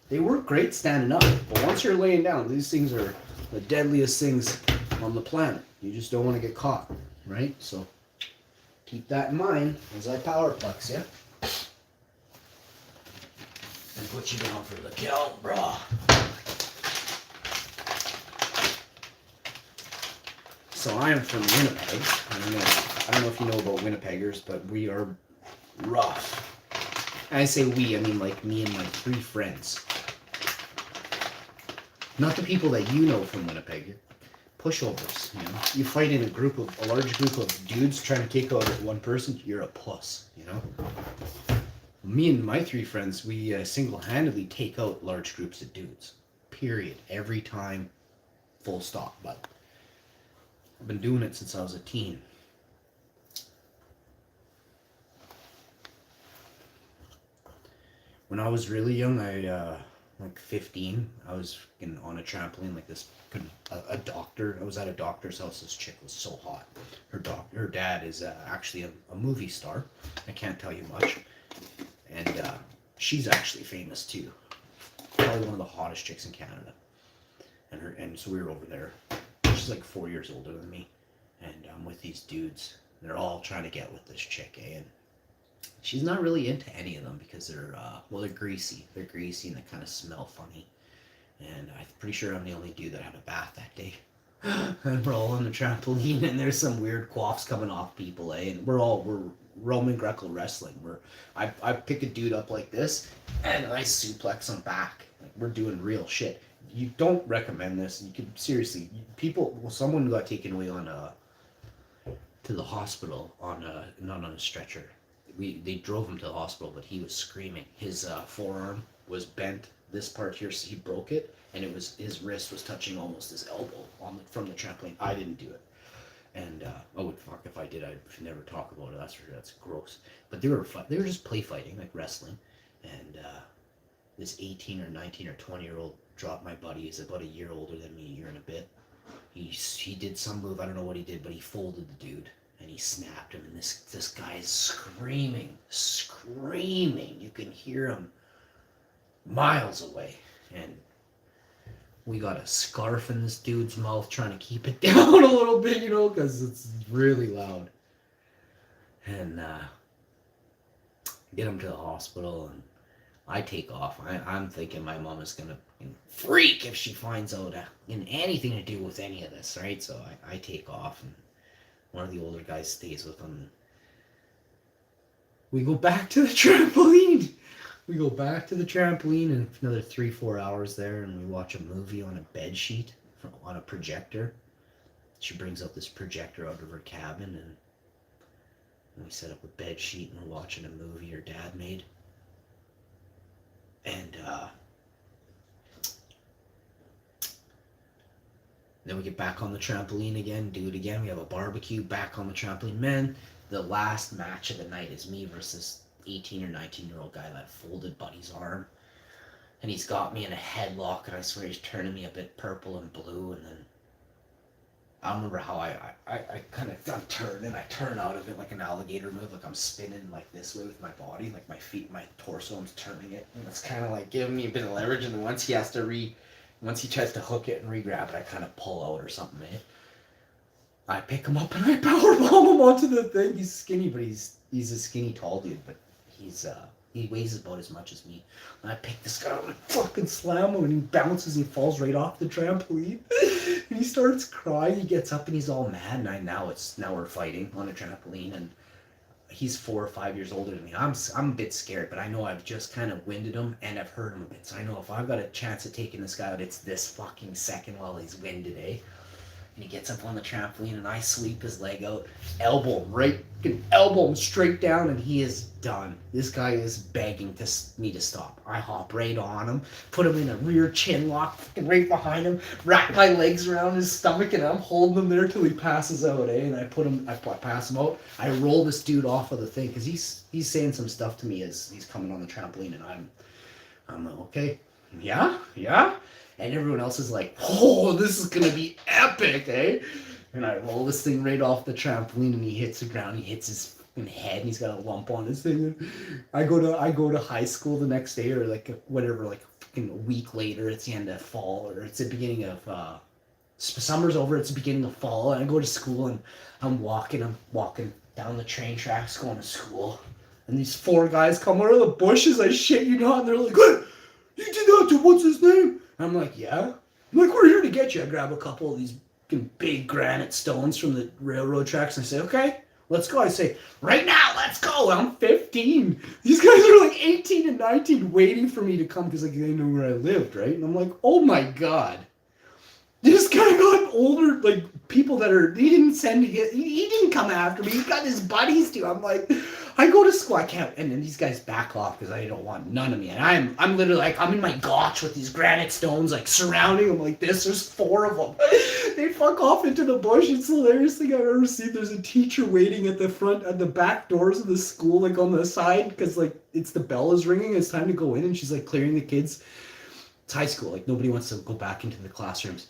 They work great standing up, but once you're laying down, these things are the deadliest things on the planet. You just don't want to get caught, right? So keep that in mind as I power flex, yeah? And put you down for the count, brah. So I am from Winnipeg. I don't know if you know about Winnipeggers, but we are rough. And I say we, I mean like me and my 3 friends. Not the people that you know from Winnipeg. Pushovers, You fight in a large group of dudes trying to kick out one person, you're a puss, Me and my 3 friends, we single-handedly take out large groups of dudes. Period. Every time, full stop. But I've been doing it since I was a teen. When I was really young, like 15, I was on a trampoline like this. A doctor. I was at a doctor's house. This chick was so hot. Her dad is actually a movie star. I can't tell you much. And she's actually famous too. Probably one of the hottest chicks in Canada. And so we were over there. She's like 4 years older than me. And I'm with these dudes. They're all trying to get with this chick, And she's not really into any of them because they're greasy. They're greasy and they kind of smell funny. And I'm pretty sure I'm the only dude that had a bath that day. And we're all on the trampoline and there's some weird quaffs coming off people, And we're Roman Greco wrestling. I pick a dude up like this and I suplex him back. Like, we're doing real shit. You don't recommend this. You could seriously, someone got taken away to the hospital not on a stretcher. They drove him to the hospital, but he was screaming. His forearm was bent. This part here, so he broke it, and his wrist was touching almost his elbow from the trampoline. I didn't do it, and fuck if I did, I'd never talk about it. That's gross. But they were just play fighting, like wrestling, and this 18 or 19 or 20-year-old dropped my buddy. He's about a year older than me, a year and a bit. He did some move. I don't know what he did, but he folded the dude. And he snapped him, and this guy is screaming. You can hear him miles away. And we got a scarf in this dude's mouth trying to keep it down a little bit, because it's really loud. And get him to the hospital, and I take off. I'm thinking my mom is going to freak if she finds out anything to do with any of this, right? So I take off, and one of the older guys stays with him. We go back to the trampoline. And another 3-4 hours there, and we watch a movie on a bed sheet on a projector. She brings out this projector out of her cabin, and we set up a bed sheet and we're watching a movie her dad made. And then we get back on the trampoline again, do it again. We have a barbecue, back on the trampoline. Man, the last match of the night is me versus 18 or 19-year-old guy that folded Buddy's arm. And he's got me in a headlock, and I swear he's turning me a bit purple and blue. And then I remember how I kind of turn, and I turn out of it like an alligator move, like I'm spinning like this way with my body, like my feet, my torso, I'm turning it. And it's kind of like giving me a bit of leverage. And then once he tries to hook it and re-grab it, I kind of pull out or something, eh? I pick him up and I power bomb him onto the thing. He's skinny, but he's a skinny tall dude, but he weighs about as much as me. And I pick this guy up and I fucking slam him, and he bounces and he falls right off the trampoline. And he starts crying. He gets up and he's all mad. And now we're fighting on a trampoline, and he's 4 or 5 years older than me. I'm a bit scared, but I know I've just kind of winded him and I've hurt him a bit. So I know if I've got a chance of taking this guy out, it's this fucking second while he's winded, eh? And he gets up on the trampoline, and I sweep his leg out, elbow him straight down, and he is done. This guy is begging me to stop. I hop right on him, put him in a rear chin lock, right behind him, wrap my legs around his stomach, and I'm holding him there till he passes out, eh? And I pass him out. I roll this dude off of the thing, because he's saying some stuff to me as he's coming on the trampoline, and I'm like, okay, yeah. And everyone else is like, oh, this is going to be epic, eh? And I roll this thing right off the trampoline, and he hits the ground. He hits his fucking head, and he's got a lump on his thing. And I go to high school the next day, or like whatever, like fucking a week later. It's the end of fall, or it's the beginning of summer's over. It's the beginning of fall, and I go to school, and I'm walking down the train tracks going to school, and these 4 guys come out of the bushes. I shit you not, and they're like, "What? You did that to what's his name?" I'm like, yeah. I'm like, we're here to get you. I grab a couple of these big granite stones from the railroad tracks, and I say, okay, let's go. I say, right now, let's go. I'm 15. These guys are like 18 and 19 waiting for me to come because like, they know where I lived, right? And I'm like, oh my God. This guy got older, like people that are, he didn't come after me. He got his buddies to. I'm like, I go to school, I can't, and then these guys back off because I don't want none of me. And I'm literally like, I'm in my gotch with these granite stones, like surrounding them like this. There's 4 of them. They fuck off into the bush. It's the hilarious thing I've ever seen. There's a teacher waiting at the back doors of the school, like on the side, because like the bell is ringing. It's time to go in, and she's like clearing the kids. It's high school, like nobody wants to go back into the classrooms.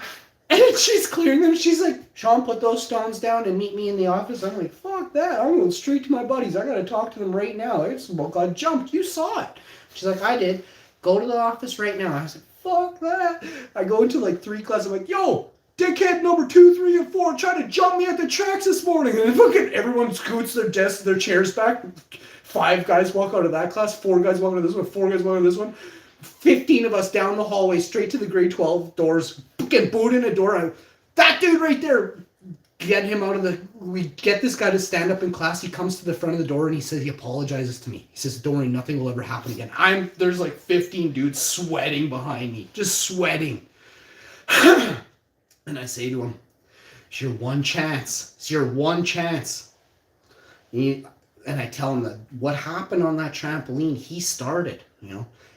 And she's clearing them. She's like, Sean, put those stones down and meet me in the office. I'm like, fuck that. I'm going straight to my buddies. I got to talk to them right now. I just got jumped. You saw it. She's like, I did. Go to the office right now. I was like, fuck that. I go into like 3 classes. I'm like, yo, dickhead number 2, 3, and 4 tried to jump me at the tracks this morning. And fucking everyone scoots their desks, their chairs back. 5 guys walk out of that class. 4 guys walk out of this one. 4 guys walk out of this one. 15 of us down the hallway, straight to the grade 12 doors, fucking boot in a door. That dude right there, get him out of we get this guy to stand up in class. He comes to the front of the door and he says, he apologizes to me. He says, don't worry, nothing will ever happen again. There's like 15 dudes sweating behind me, just sweating. And I say to him, it's your one chance. It's your one chance. And I tell him that what happened on that trampoline, he started,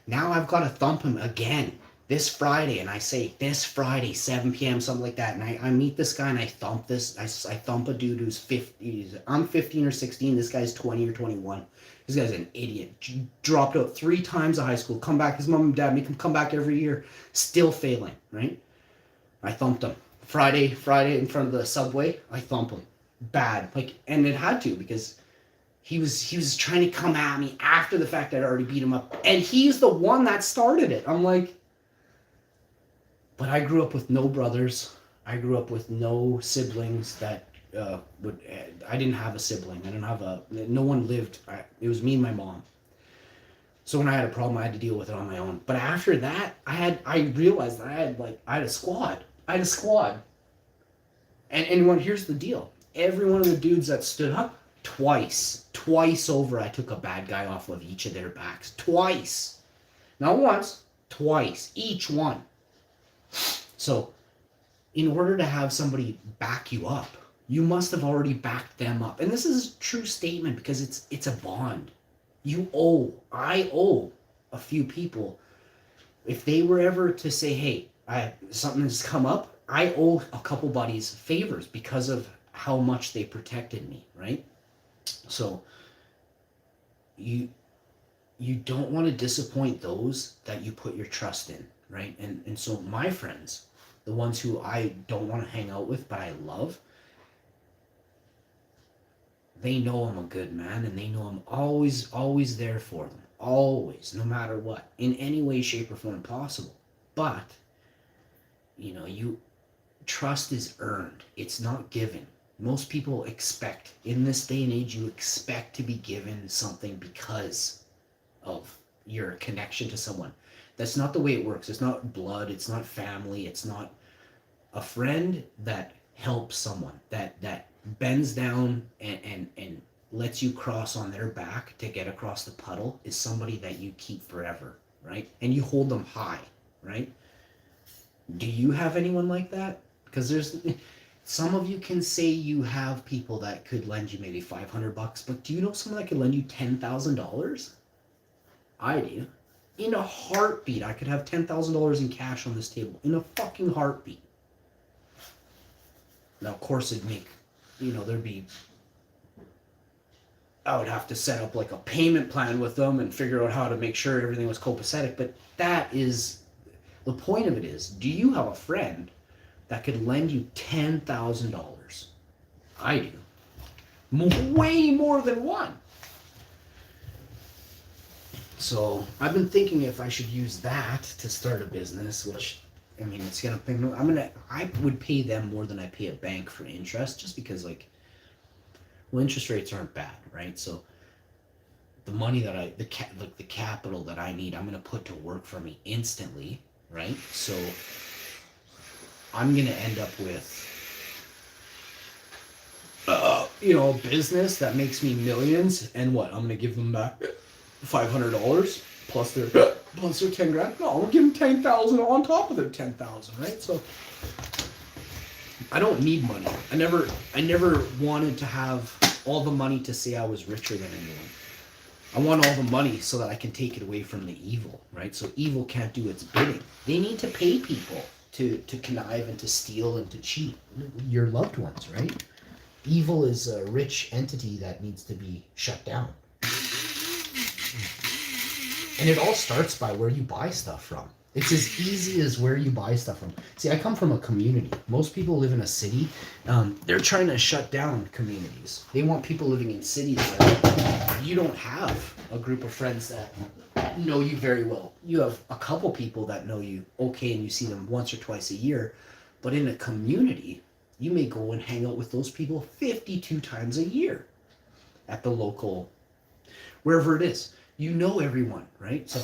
Now I've got to thump him again this Friday, and I say this Friday, 7 p.m., something like that. And I meet this guy and I thump I thump a dude who's 50. I'm 15 or 16. This guy's 20 or 21. This guy's an idiot. Dropped out 3 times of high school. Come back. His mom and dad make him come back every year. Still failing, right? I thumped him. Friday in front of the subway, I thump him. Bad. And it had to because he was trying to come at me after the fact I'd already beat him up. And he's the one that started it. I'm like, but I grew up with no brothers. I grew up with no siblings that I didn't have a sibling. No one lived. It was me and my mom. So when I had a problem, I had to deal with it on my own. But after that, I realized that I had a squad. And here's the deal. Every one of the dudes that stood up, Twice over, I took a bad guy off of each of their backs. Twice. Not once, twice. Each one. So, in order to have somebody back you up, you must have already backed them up. And this is a true statement because it's a bond. I owe a few people. If they were ever to say, hey, something's come up, I owe a couple buddies favors because of how much they protected me, right? So you don't want to disappoint those that you put your trust in, right? And so my friends, the ones who I don't want to hang out with but I love, they know I'm a good man, and they know I'm always there for them. Always, no matter what, in any way, shape, or form possible. But, trust is earned. It's not given. Most people expect, in this day and age, you expect to be given something because of your connection to someone. That's not the way it works. It's not blood. It's not family. It's not a friend that helps someone, that bends down and lets you cross on their back to get across the puddle is somebody that you keep forever, right? And you hold them high, right? Do you have anyone like that? Because there's some of you can say you have people that could lend you maybe $500, but do you know someone that could lend you $10,000? I do. In a heartbeat, I could have $10,000 in cash on this table. In a fucking heartbeat. Now, of course, it'd make, there'd be, I would have to set up like a payment plan with them and figure out how to make sure everything was copacetic. But that is, the point of it is, do you have a friend that could lend you $10,000? I do. Way more than one. So I've been thinking if I should use that to start a business, which, I mean, I would pay them more than I pay a bank for interest, just because, interest rates aren't bad, right? So the money that the capital that I need, I'm going to put to work for me instantly, right? So I'm going to end up with, a business that makes me millions, and what? I'm going to give them back $500 plus their 10 grand. No, I'm gonna give them 10,000 on top of their 10,000, right? So I don't need money. I never wanted to have all the money to say I was richer than anyone. I want all the money so that I can take it away from the evil, right? So evil can't do its bidding. They need to pay people to connive and to steal and to cheat your loved ones, right? Evil is a rich entity that needs to be shut down. And it all starts by where you buy stuff from. It's as easy as where you buy stuff from. See, I come from a community. Most people live in a city. They're trying to shut down communities. They want people living in cities where you don't have a group of friends that know you very well. You have a couple people that know you okay, and you see them once or twice a year. But in a community, you may go and hang out with those people 52 times a year at the local, wherever it is. You know everyone, right? So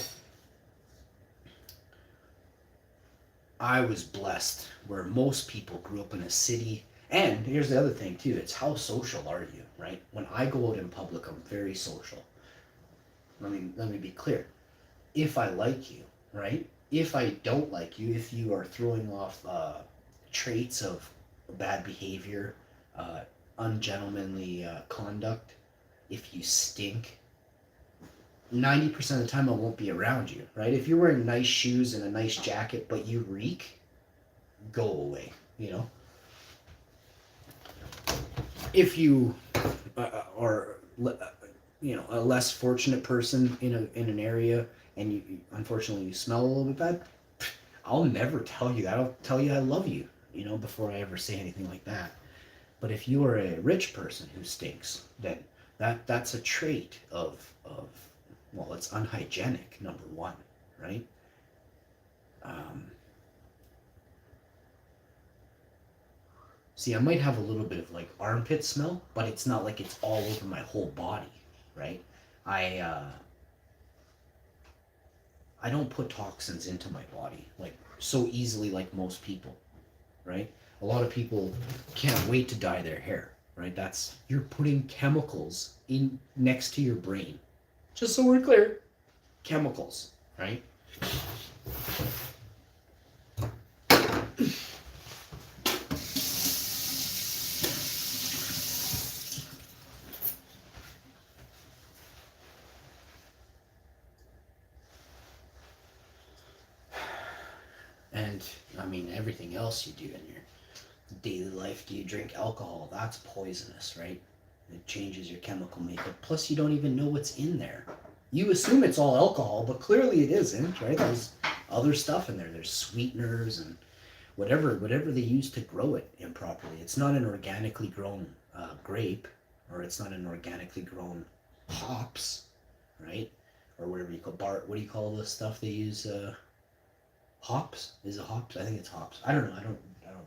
I was blessed where most people grew up in a city. And here's the other thing too, it's how social are you, right? When I go out in public, I'm very social. Let me be clear. If I like you, right? If I don't like you, if you are throwing off traits of bad behavior, ungentlemanly conduct, if you stink, 90% of the time I won't be around you, right? If you're wearing nice shoes and a nice jacket, but you reek, go away, If you are, a less fortunate person in an area, and you unfortunately you smell a little bit bad, I'll never tell you that. I'll tell you I love you, before I ever say anything like that. But if you are a rich person who stinks, then that's a trait of well, it's unhygienic, number one, right? See, I might have a little bit of armpit smell, but it's not like it's all over my whole body, right? I don't put toxins into my body so easily like most people, right? A lot of people can't wait to dye their hair, right? You're putting chemicals in next to your brain. Just so we're clear, chemicals, right? And I mean, everything else you do in your daily life, do you drink alcohol? That's poisonous, right? It changes your chemical makeup. Plus, you don't even know what's in there. You assume it's all alcohol, but clearly it isn't, right? There's other stuff in there. There's sweeteners and whatever they use to grow it improperly. It's not an organically grown grape, or it's not an organically grown hops, right? Or whatever you call what do you call the stuff they use? Hops? Is it hops? I think it's hops. I don't know. I don't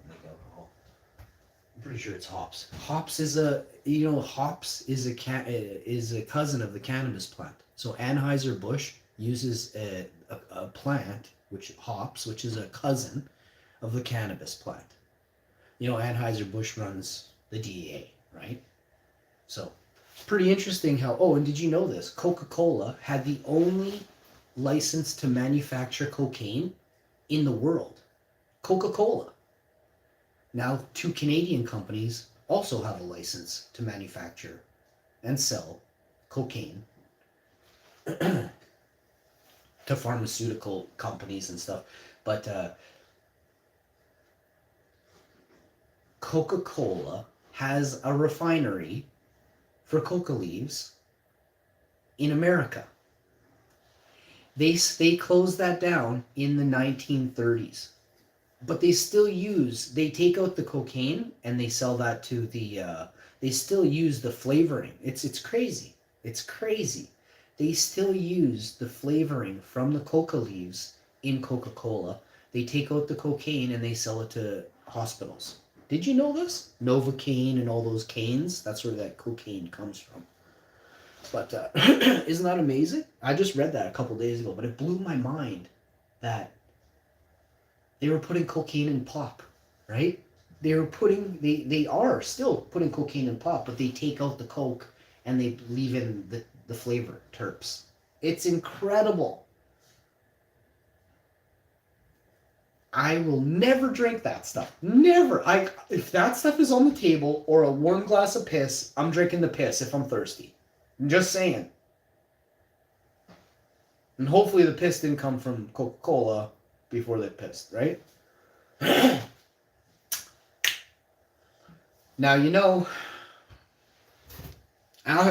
make alcohol. I'm pretty sure it's hops. Hops is hops is a cousin of the cannabis plant. So Anheuser-Busch uses a plant which is a cousin of the cannabis plant. Anheuser-Busch runs the DEA, right? So it's pretty interesting how, and did you know this? Coca-Cola had the only license to manufacture cocaine in the world. Coca-Cola. Now, 2 Canadian companies also have a license to manufacture and sell cocaine to pharmaceutical companies and stuff. But Coca-Cola has a refinery for coca leaves in America. They closed that down in the 1930s. But they take out the cocaine and they sell that to they still use the flavoring. It's crazy. It's crazy. They still use the flavoring from the coca leaves in Coca-Cola. They take out the cocaine and they sell it to hospitals. Did you know this? Novocaine and all those canes, that's where that cocaine comes from. But isn't that amazing? I just read that a couple days ago, but it blew my mind that they were putting cocaine in pop, right? They are still putting cocaine in pop, but they take out the coke and they leave in the flavor, terps. It's incredible. I will never drink that stuff. Never. If that stuff is on the table or a warm glass of piss, I'm drinking the piss if I'm thirsty. I'm just saying. And hopefully the piss didn't come from Coca-Cola before they pissed, right? Now,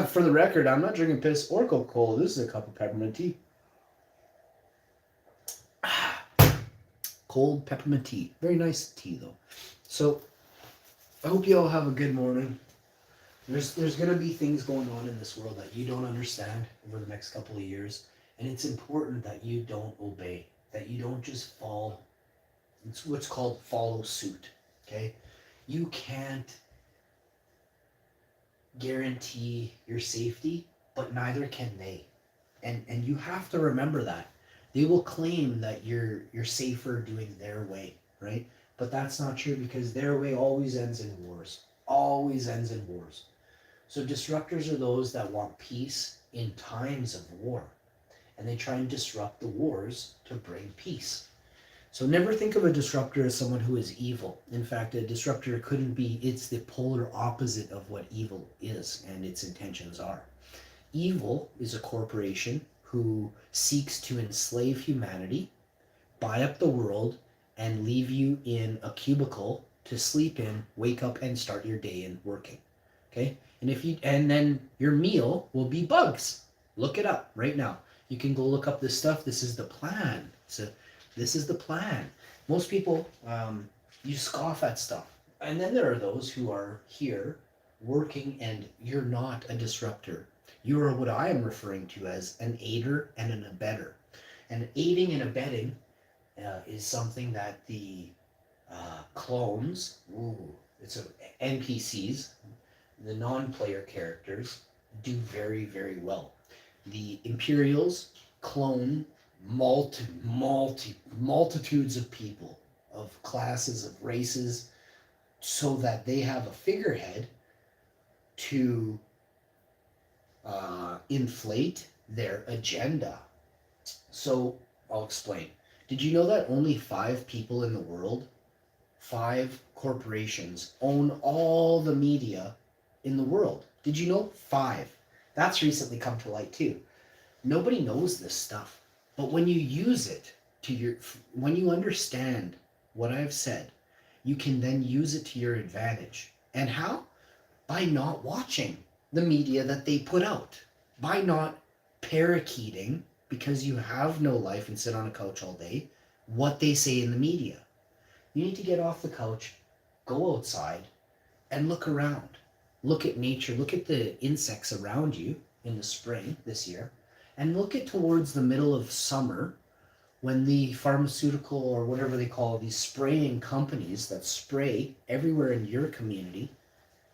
for the record, I'm not drinking piss or Coca-Cola. This is a cup of peppermint tea. Cold peppermint tea. Very nice tea, though. So, I hope you all have a good morning. There's going to be things going on in this world that you don't understand over the next couple of years. And it's important that you don't obey. That you don't just fall. It's what's called follow suit. Okay? You can't guarantee your safety, but neither can they. And you have to remember that. They will claim that you're safer doing their way, right? But that's not true, because their way always ends in wars. Always ends in wars. So disruptors are those that want peace in times of war. And they try and disrupt the wars to bring peace. So never think of a disruptor as someone who is evil. In fact, a disruptor it's the polar opposite of what evil is and its intentions are. Evil is a corporation who seeks to enslave humanity, buy up the world, and leave you in a cubicle to sleep in, wake up, and start your day in working. Okay? And then your meal will be bugs. Look it up right now. You can go look up this stuff. This is the plan. This is the plan. Most people, you scoff at stuff. And then there are those who are here working, and you're not a disruptor. You are what I am referring to as an aider and an abettor. And aiding and abetting is something that the clones, NPCs, the non-player characters, do very, very well. The Imperials clone multitudes of people, of classes, of races, so that they have a figurehead to inflate their agenda. So I'll explain. Did you know that only 5 people in the world, 5 corporations, own all the media in the world? Did you know? 5. That's recently come to light too. Nobody knows this stuff. But when you use it when you understand what I've said, you can then use it to your advantage. And how? By not watching the media that they put out, by not parakeeting, because you have no life and sit on a couch all day, what they say in the media. You need to get off the couch, go outside, and look around. Look at nature, look at the insects around you in the spring this year, and look at towards the middle of summer when the pharmaceutical or whatever they call these spraying companies that spray everywhere in your community,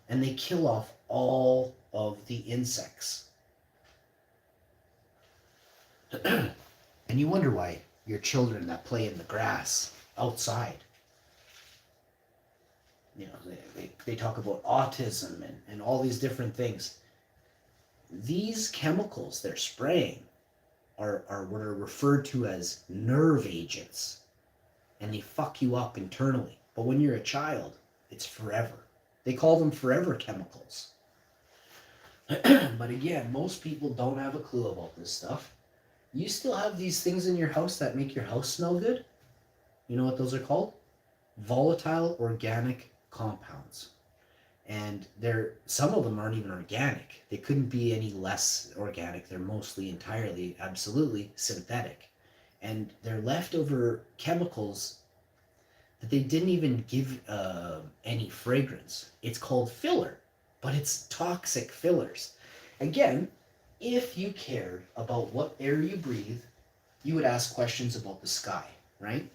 and they kill off all of the insects. And you wonder why your children that play in the grass outside, you know, they talk about autism and all these different things. These chemicals they're spraying are what are referred to as nerve agents, and they fuck you up internally. But when you're a child, it's forever. They call them forever chemicals. But again, most people don't have a clue about this stuff. You still have these things in your house that make your house smell good. You know what those are called? Volatile organic compounds. And some of them aren't even organic. They couldn't be any less organic. They're mostly entirely, absolutely synthetic. And they're leftover chemicals that they didn't even give any fragrance. It's called filler, but it's toxic fillers. Again, if you cared about what air you breathe, you would ask questions about the sky, right?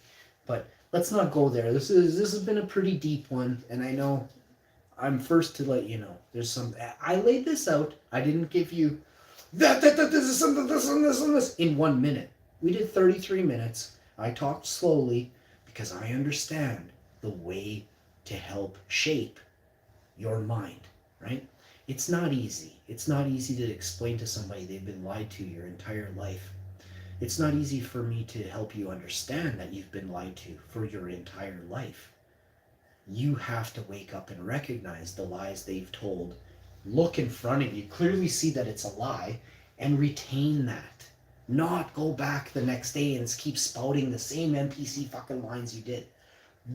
But let's not go there. This has been a pretty deep one, and I know I'm first to let you know. There's some. I laid this out. I didn't give you that this is something, this and this and this in 1 minute. We did 33 minutes. I talked slowly because I understand the way to help shape your mind, right? It's not easy. It's not easy to explain to somebody they've been lied to your entire life. It's not easy for me to help you understand that you've been lied to for your entire life. You have to wake up and recognize the lies they've told. Look in front of you, clearly see that it's a lie, and retain that. Not go back the next day and keep spouting the same NPC fucking lines you did.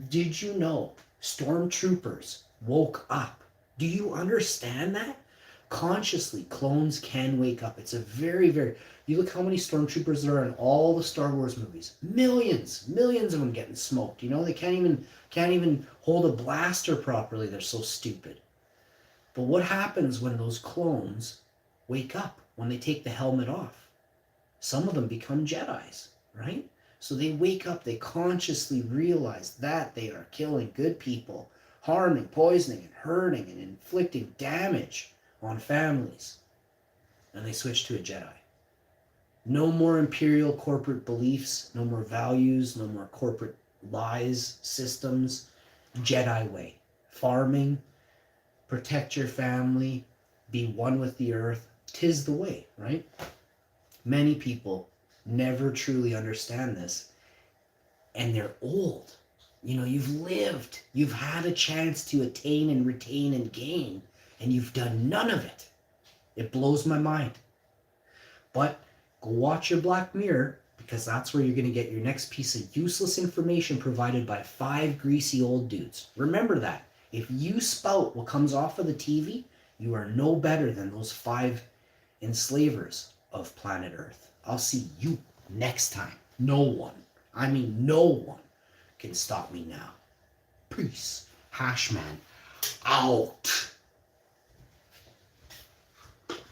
Did you know stormtroopers woke up? Do you understand that? Consciously, clones can wake up. It's a very, very... You look how many stormtroopers there are in all the Star Wars movies. Millions of them getting smoked. You know, they can't even hold a blaster properly. They're so stupid. But what happens when those clones wake up? When they take the helmet off? Some of them become Jedis, right? So they wake up, they consciously realize that they are killing good people, harming, poisoning, and hurting, and inflicting damage on families. And they switch to a Jedi. No more imperial corporate beliefs, no more values, no more corporate lies, systems. Jedi way. Farming, protect your family, be one with the earth. 'Tis the way, right? Many people never truly understand this, and they're old. You know, you've lived, you've had a chance to attain and retain and gain, and you've done none of it. It blows my mind. But go watch your Black Mirror, because that's where you're going to get your next piece of useless information provided by 5 greasy old dudes. Remember that. If you spout what comes off of the TV, you are no better than those 5 enslavers of planet Earth. I'll see you next time. No one, I mean no one, can stop me now. Peace. Hashman out.